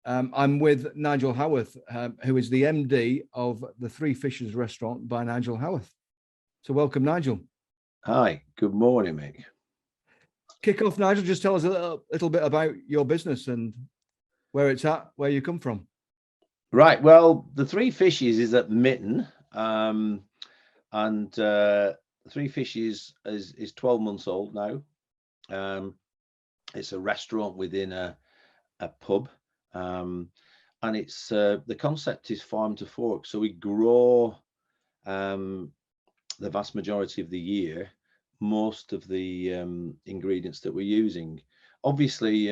I'm with Nigel Haworth, who is the MD of the Three Fishes restaurant by Nigel Haworth. So welcome, Nigel. Hi, good morning, Mick. Kick off, Nigel. Just tell us a little bit about your business and where it's at, where you come from. Right, well, the Three Fishes is at Mitton, and Three Fishes is 12 months old now. It's a restaurant within a pub, and it's the concept is farm to fork. So we grow the vast majority of the year most of the ingredients that we're using. Obviously,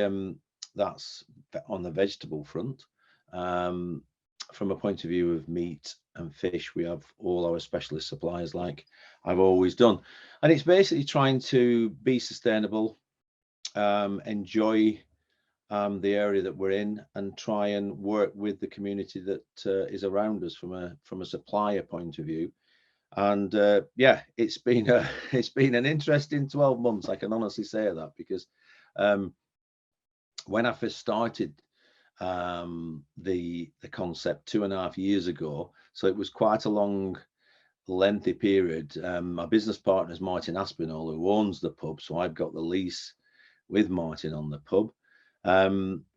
that's on the vegetable front. From a point of view of meat and fish, we have all our specialist suppliers, like I've always done, and it's basically trying to be sustainable, enjoy the area that we're in, and try and work with the community that is around us from a supplier point of view. And yeah, it's been an interesting 12 months. I can honestly say that, because when I first started the concept 2.5 years ago, so it was quite a long, lengthy period. My business partner is Martin Aspinall, who owns the pub, so I've got the lease with Martin on the pub.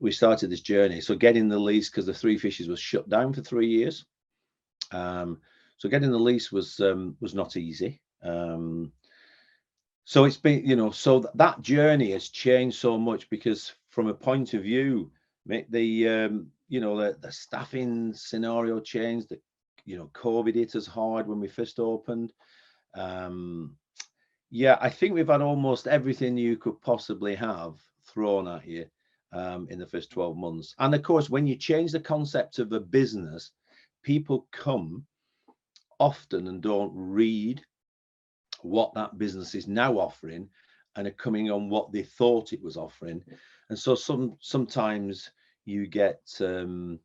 We started this journey, so getting the lease, because the Three Fishes was shut down for 3 years. So getting the lease was not easy. So it's been, so that journey has changed so much, because from a point of view, the staffing scenario changed. COVID hit us hard when we first opened. Yeah, I think we've had almost everything you could possibly have thrown at you in the first 12 months. And of course, when you change the concept of a business, people come often and don't read what that business is now offering, and are coming on what they thought it was offering. And so sometimes you get you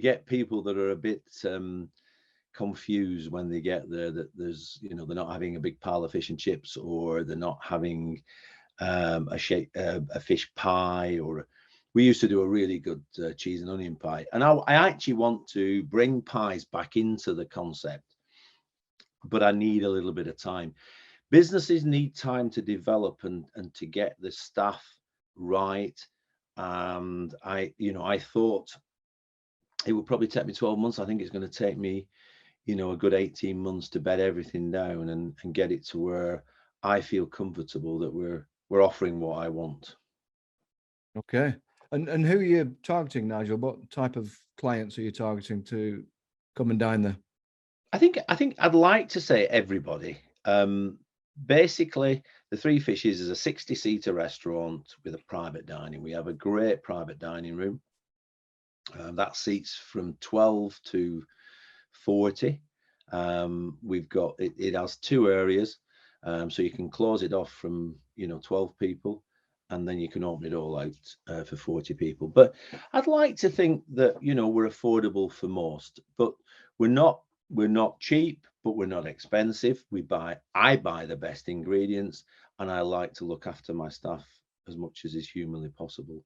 get people that are a bit confused when they get there, that there's they're not having a big pile of fish and chips, or they're not having a fish pie, or we used to do a really good cheese and onion pie. And I actually want to bring pies back into the concept, but I need a little bit of time. Businesses need time to develop and to get the staff right. And I thought it would probably take me 12 months. I think it's going to take me, a good 18 months to bed everything down and get it to where I feel comfortable that we're offering what I want. Okay. And who are you targeting, Nigel? What type of clients are you targeting to come and dine there? I think I'd like to say everybody. Basically, the Three Fishes is a 60-seater restaurant with a private dining. We have a great private dining room that seats from 12 to 40. We've got it has 2 areas, so you can close it off from 12 people, and then you can open it all out for 40 people. But I'd like to think that we're affordable for most, but we're not cheap, but we're not expensive. I buy the best ingredients, and I like to look after my staff as much as is humanly possible.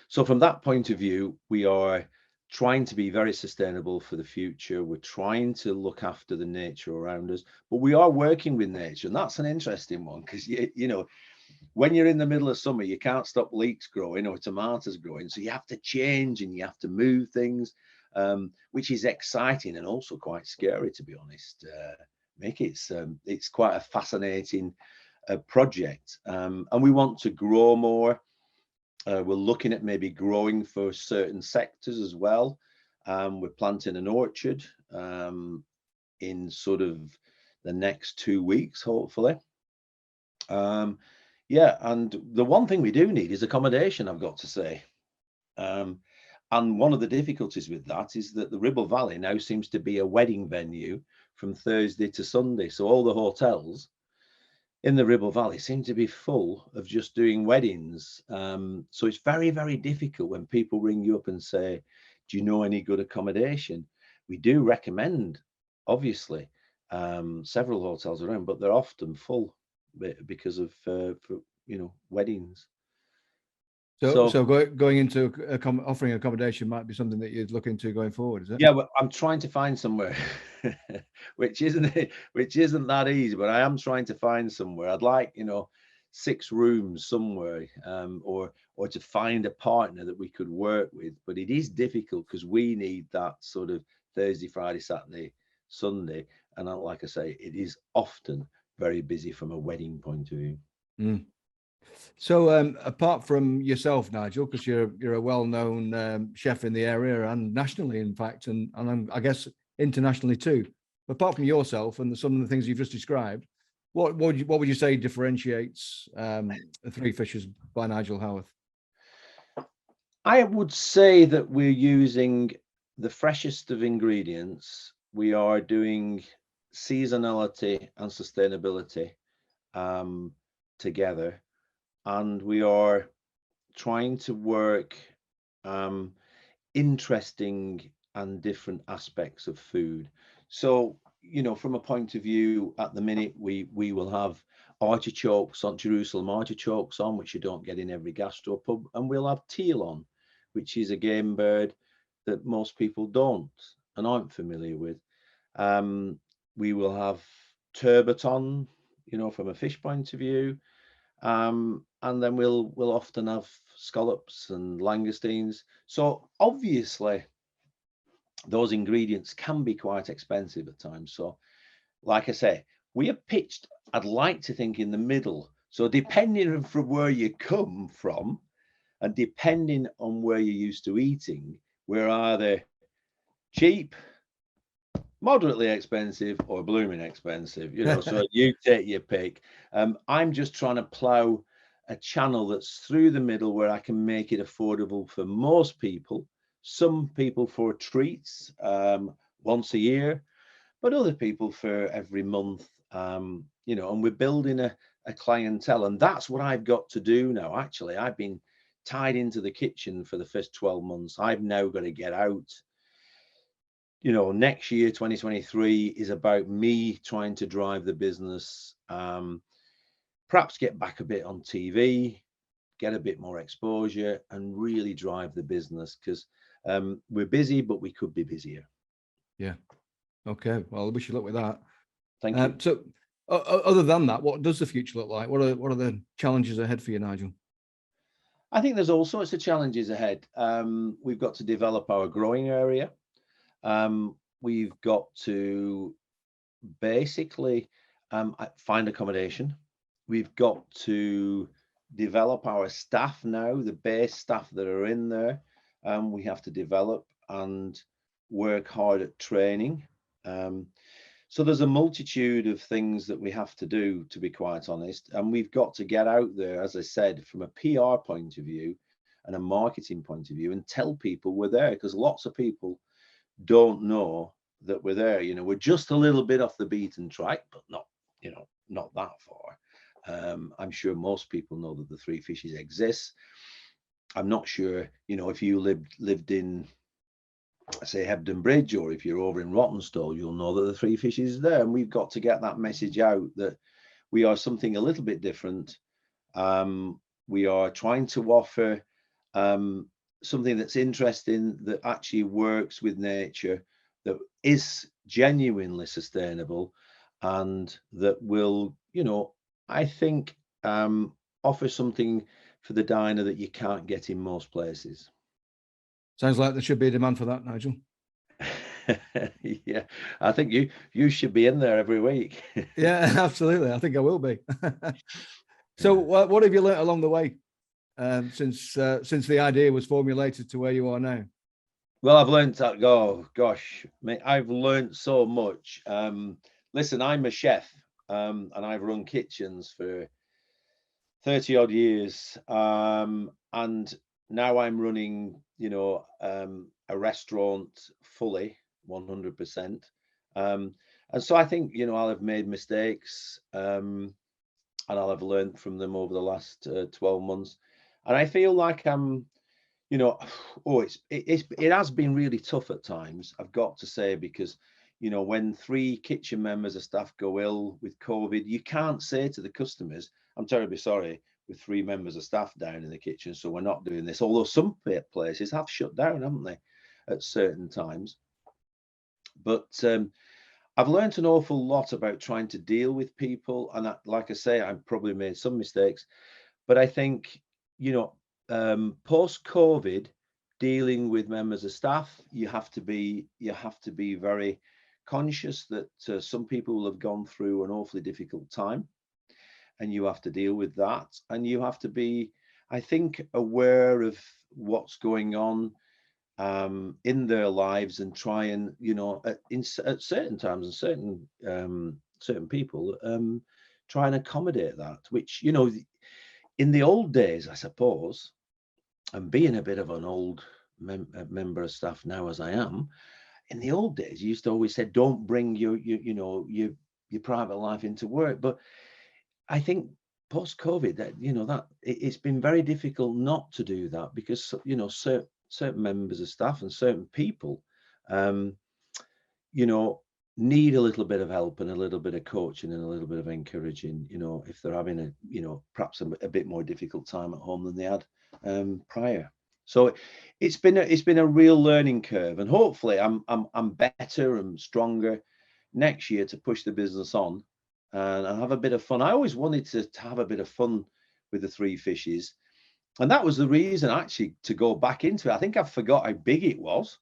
So from that point of view, we are trying to be very sustainable for the future. We're trying to look after the nature around us, but we are working with nature, and that's an interesting one, because when you're in the middle of summer, you can't stop leeks growing or tomatoes growing, so you have to change and you have to move things, which is exciting and also quite scary, to be honest. Mick, it's quite a fascinating project, and we want to grow more. We're looking at maybe growing for certain sectors as well. We're planting an orchard in sort of the next 2 weeks, hopefully. Yeah, and the one thing we do need is accommodation, I've got to say. And one of the difficulties with that is that the Ribble Valley now seems to be a wedding venue from Thursday to Sunday. So all the hotels in the Ribble Valley seem to be full of just doing weddings. So it's very, very difficult when people ring you up and say, do you know any good accommodation? We do recommend, obviously, several hotels around, but they're often full because of weddings. So going into offering accommodation might be something that you'd look into going forward, is it? Yeah, but I'm trying to find somewhere, which isn't that easy. But I am trying to find somewhere. I'd like 6 rooms somewhere, or to find a partner that we could work with. But it is difficult because we need that sort of Thursday, Friday, Saturday, Sunday, and like I say, it is often very busy from a wedding point of view. Mm. So apart from yourself, Nigel, because you're a well-known chef in the area and nationally, in fact, and I guess internationally too. Apart from yourself and some of the things you've just described, what would you say differentiates the Three Fishes by Nigel Haworth? I would say that we're using the freshest of ingredients. We are doing seasonality and sustainability together, and we are trying to work interesting and different aspects of food. So, from a point of view, at the minute, we will have artichokes on, Jerusalem artichokes on, which you don't get in every gastro pub, and we'll have teal on, which is a game bird that most people don't and aren't familiar with. We will have turbot on, from a fish point of view. And then we'll often have scallops and langoustines. So obviously, those ingredients can be quite expensive at times. So, like I say, we are pitched, I'd like to think, in the middle. So depending on from where you come from, and depending on where you're used to eating, we're either cheap, moderately expensive, or blooming expensive, so you take your pick. I'm just trying to plow a channel that's through the middle where I can make it affordable for most people, some people for treats once a year, but other people for every month, and we're building a clientele, and that's what I've got to do now. Actually, I've been tied into the kitchen for the first 12 months. I've now got to get out. Next year, 2023, is about me trying to drive the business, perhaps get back a bit on TV, get a bit more exposure, and really drive the business, because we're busy, but we could be busier. Yeah. Okay. Well, I wish you luck with that. Thank you. So other than that, what does the future look like? What are the challenges ahead for you, Nigel? I think there's all sorts of challenges ahead. We've got to develop our growing area. We've got to basically find accommodation. We've got to develop our staff now, the base staff that are in there. We have to develop and work hard at training. So there's a multitude of things that we have to do, to be quite honest. And we've got to get out there, as I said, from a PR point of view and a marketing point of view, and tell people we're there, because lots of people don't know that we're there. We're just a little bit off the beaten track, but not that far. I'm sure most people know that the Three Fishes exists. I'm not sure, if you lived in, say, Hebden Bridge, or if you're over in Rottenstall, you'll know that the Three Fishes is there. And we've got to get that message out that we are something a little bit different. We are trying to offer something that's interesting, that actually works with nature, that is genuinely sustainable, and that will, I think, offer something for the diner that you can't get in most places. Sounds like there should be a demand for that, Nigel. Yeah, I think you should be in there every week. Yeah, absolutely. I think I will be. So what have you learnt along the way since the idea was formulated to where you are now? Well, I've learned that. Oh gosh, mate, I've learned so much. Listen, I'm a chef, and I've run kitchens for 30 odd years, and now I'm running, a restaurant fully, 100%. And so I think, I'll have made mistakes, and I'll have learned from them over the last 12 months. And I feel like I'm, it has been really tough at times, I've got to say, because, when 3 kitchen members of staff go ill with COVID, you can't say to the customers, I'm terribly sorry, with 3 members of staff down in the kitchen, so we're not doing this. Although some places have shut down, haven't they, at certain times. But I've learned an awful lot about trying to deal with people, and like I say, I've probably made some mistakes, but I think, you know, post-COVID, dealing with members of staff, you have to be very conscious that some people will have gone through an awfully difficult time, and you have to deal with that, and you have to be, I think, aware of what's going on in their lives, and try and, you know, at certain times and certain people, try and accommodate that, which, you know, in the old days, I suppose, and being a bit of an old member of staff now as I am, in the old days, you used to always say, don't bring your private life into work. But I think post-COVID, that, you know, that it's been very difficult not to do that, because, you know, certain members of staff and certain people, you know, need a little bit of help and a little bit of coaching and a little bit of encouraging, you know, if they're having a, you know, perhaps a bit more difficult time at home than they had prior. So it's been a real learning curve, and hopefully I'm better and stronger next year to push the business on and have a bit of fun. I always wanted to have a bit of fun with the 3 fishes, and that was the reason actually to go back into it. I think I forgot how big it was,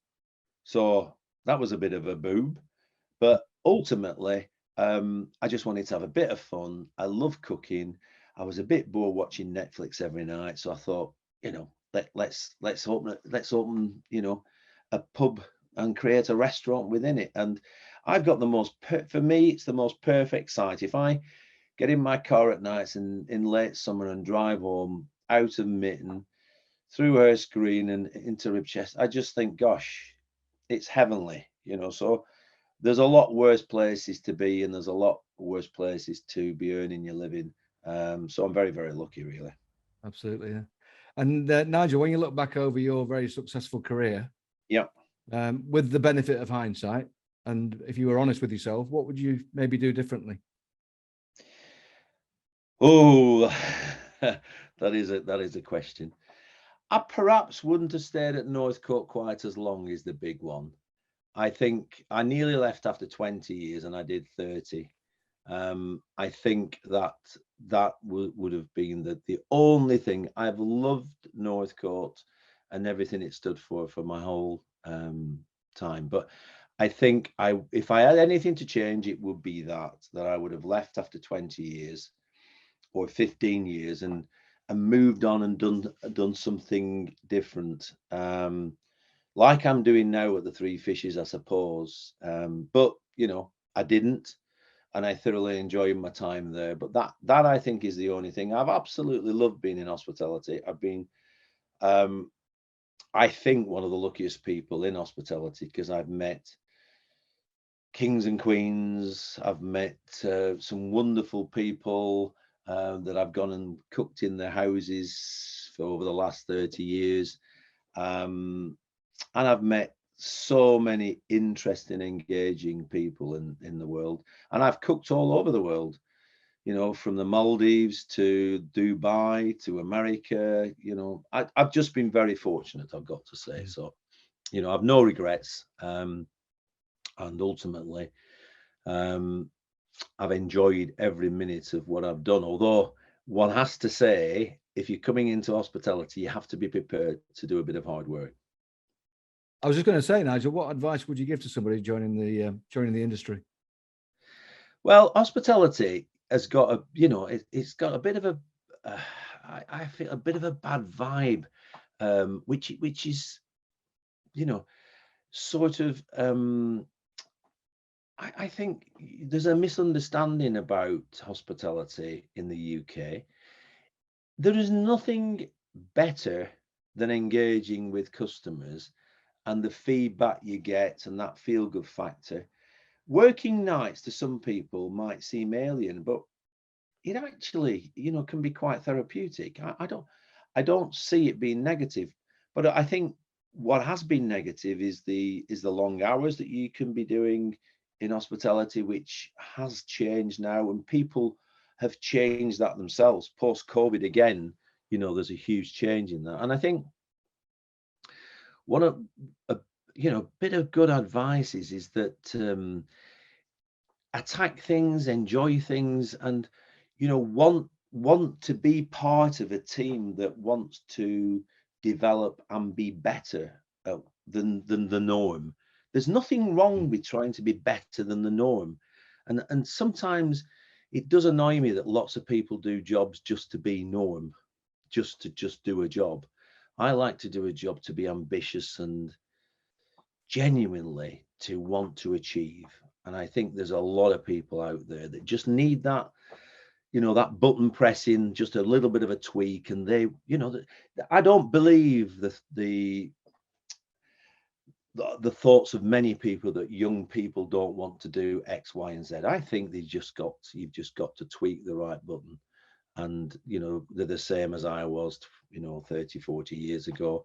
so that was a bit of a boob. But ultimately, I just wanted to have a bit of fun. I love cooking. I was a bit bored watching Netflix every night, so I thought, you know, let's open, you know, a pub and create a restaurant within it. And I've got the most, for me, it's the most perfect site. If I get in my car at nights in late summer and drive home out of Mitton, through Hurst Green and into Ribchester, I just think, gosh, it's heavenly, you know. So there's a lot worse places to be, and there's a lot worse places to be earning your living. So I'm very, very lucky, really. Absolutely, yeah. And Nigel, when you look back over your very successful career, yeah, with the benefit of hindsight, and if you were honest with yourself, what would you maybe do differently? Oh, that is a question. I perhaps wouldn't have stayed at Northcote quite as long, is the big one. I think I nearly left after 20 years and I did 30. I think that would have been the only thing. I've loved Northcote and everything it stood for my whole time. But I think if I had anything to change, it would be that I would have left after 20 years or 15 years and moved on and done something different. Like I'm doing now with the 3 fishes, I suppose. But, you know, I didn't, and I thoroughly enjoyed my time there. But that I think is the only thing. I've absolutely loved being in hospitality. I've been, I think, one of the luckiest people in hospitality, because I've met kings and queens. I've met some wonderful people that I've gone and cooked in their houses for over the last 30 years. And I've met so many interesting, engaging people in the world. And I've cooked all over the world, you know, from the Maldives to Dubai to America. You know, I've just been very fortunate, I've got to say. So, you know, I've no regrets. And ultimately, I've enjoyed every minute of what I've done. Although one has to say, if you're coming into hospitality, you have to be prepared to do a bit of hard work. I was just going to say, Nigel, what advice would you give to somebody joining the industry? Well, hospitality has got a, you know, it's got a bit of a, I feel a bit of a bad vibe, which is, you know, sort of, I think there's a misunderstanding about hospitality in the UK. There is nothing better than engaging with customers and the feedback you get and that feel-good factor. Working nights to some people might seem alien, but it actually, you know, can be quite therapeutic. I don't see it being negative, but I think what has been negative is the long hours that you can be doing in hospitality, which has changed now, and people have changed that themselves. Post-COVID again, you know, there's a huge change in that. And I think one of a bit of good advice is that attack things, enjoy things, and want to be part of a team that wants to develop and be better than the norm. There's nothing wrong with trying to be better than the norm, and sometimes it does annoy me that lots of people do jobs just to be norm, just to do a job. I like to do a job to be ambitious and genuinely to want to achieve. And I think there's a lot of people out there that just need that, that button pressing, just a little bit of a tweak. And they, I don't believe the thoughts of many people that young people don't want to do X, Y, and Z. I think you've just got to tweak the right button. And, they're the same as I was, 30, 40 years ago.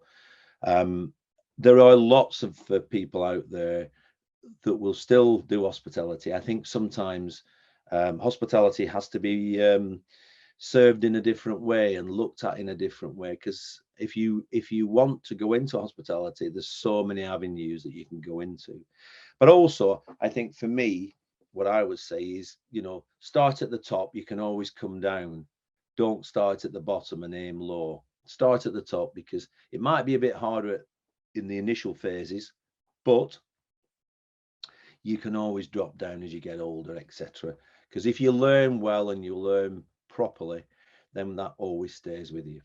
There are lots of people out there that will still do hospitality. I think sometimes hospitality has to be served in a different way and looked at in a different way, because if you want to go into hospitality, there's so many avenues that you can go into. But also, I think for me, what I would say is, start at the top. You can always come down. Don't start at the bottom and aim low. Start at the top, because it might be a bit harder in the initial phases, but you can always drop down as you get older, etc. Because if you learn well and you learn properly, then that always stays with you.